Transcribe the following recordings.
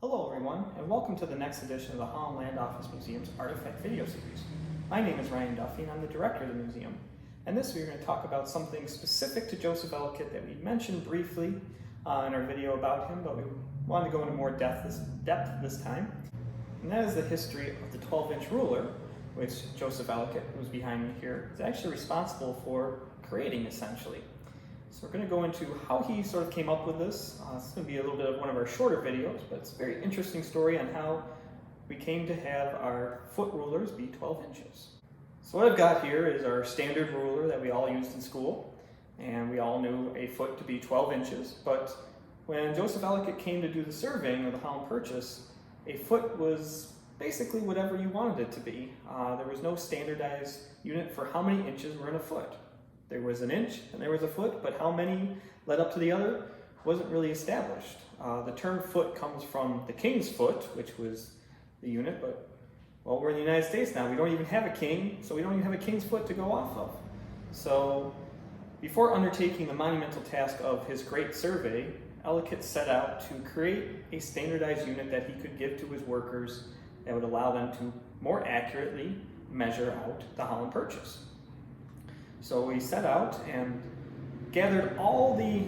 Hello everyone, and welcome to the next edition of the Holland Land Office Museum's Artifact Video Series. My name is Ryan Duffy and I'm the director of the museum. And this week we're going to talk about something specific to Joseph Ellicott that we mentioned briefly in our video about him, but we wanted to go into more depth this time. And that is the history of the 12-inch ruler, which Joseph Ellicott, who's behind me here, is actually responsible for creating essentially. So we're going to go into how he sort of came up with this. It's going to be a little bit of one of our shorter videos, but it's a very interesting story on how we came to have our foot rulers be 12 inches. So what I've got here is our standard ruler that we all used in school, and we all knew a foot to be 12 inches, but when Joseph Ellicott came to do the surveying of the Holland Purchase, a foot was basically whatever you wanted it to be. There was no standardized unit for how many inches were in a foot. There was an inch and there was a foot, but how many led up to the other wasn't really established. The term foot comes from the king's foot, which was the unit, but well, we're in the United States now. We don't even have a king, so we don't even have a king's foot to go off of. So before undertaking the monumental task of his great survey, Ellicott set out to create a standardized unit that he could give to his workers that would allow them to more accurately measure out the Holland Purchase. So he set out and gathered all the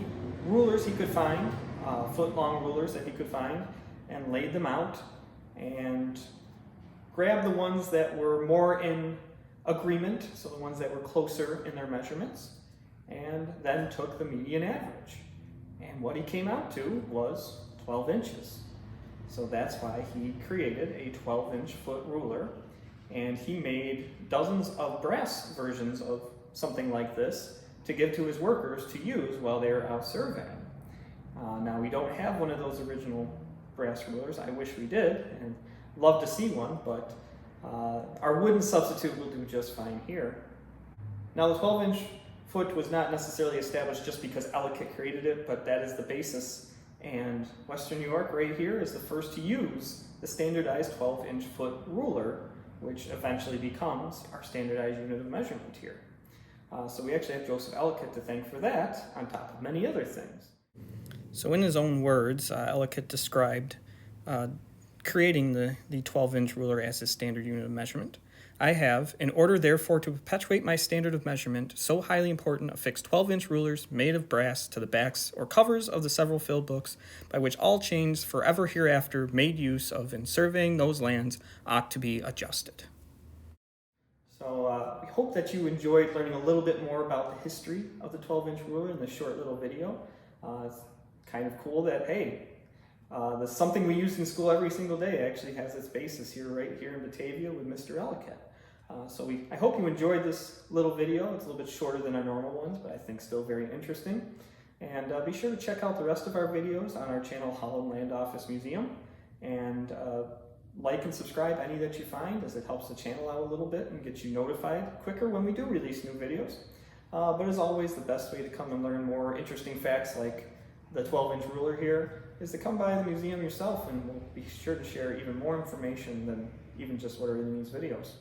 rulers he could find, foot-long rulers that he could find, and laid them out and grabbed the ones that were more in agreement, so the ones that were closer in their measurements, and then took the median average. And what he came out to was 12 inches. So that's why he created a 12-inch foot ruler, and he made dozens of brass versions of something like this to give to his workers to use while they were out surveying. Now we don't have one of those original brass rulers. I wish we did and love to see one, but our wooden substitute will do just fine here. Now the 12-inch foot was not necessarily established just because Ellicott created it, but that is the basis, and Western New York right here is the first to use the standardized 12-inch foot ruler, which eventually becomes our standardized unit of measurement here. So we actually have Joseph Ellicott to thank for that, on top of many other things. So in his own words, Ellicott described creating the 12-inch ruler as his standard unit of measurement. I have, in order therefore to perpetuate my standard of measurement, so highly important, affixed 12-inch rulers made of brass to the backs or covers of the several field books, by which all chains forever hereafter made use of in surveying those lands ought to be adjusted. So we hope that you enjoyed learning a little bit more about the history of the 12-inch ruler in this short little video. It's kind of cool that, hey, something we use in school every single day actually has its basis right here in Batavia with Mr. Ellicott. I hope you enjoyed this little video. It's a little bit shorter than our normal ones, but I think still very interesting. And be sure to check out the rest of our videos on our channel, Holland Land Office Museum. And like and subscribe any that you find, as it helps the channel out a little bit and gets you notified quicker when we do release new videos. But as always, the best way to come and learn more interesting facts like the 12-inch ruler here is to come by the museum yourself, and we'll be sure to share even more information than even just what are in these videos.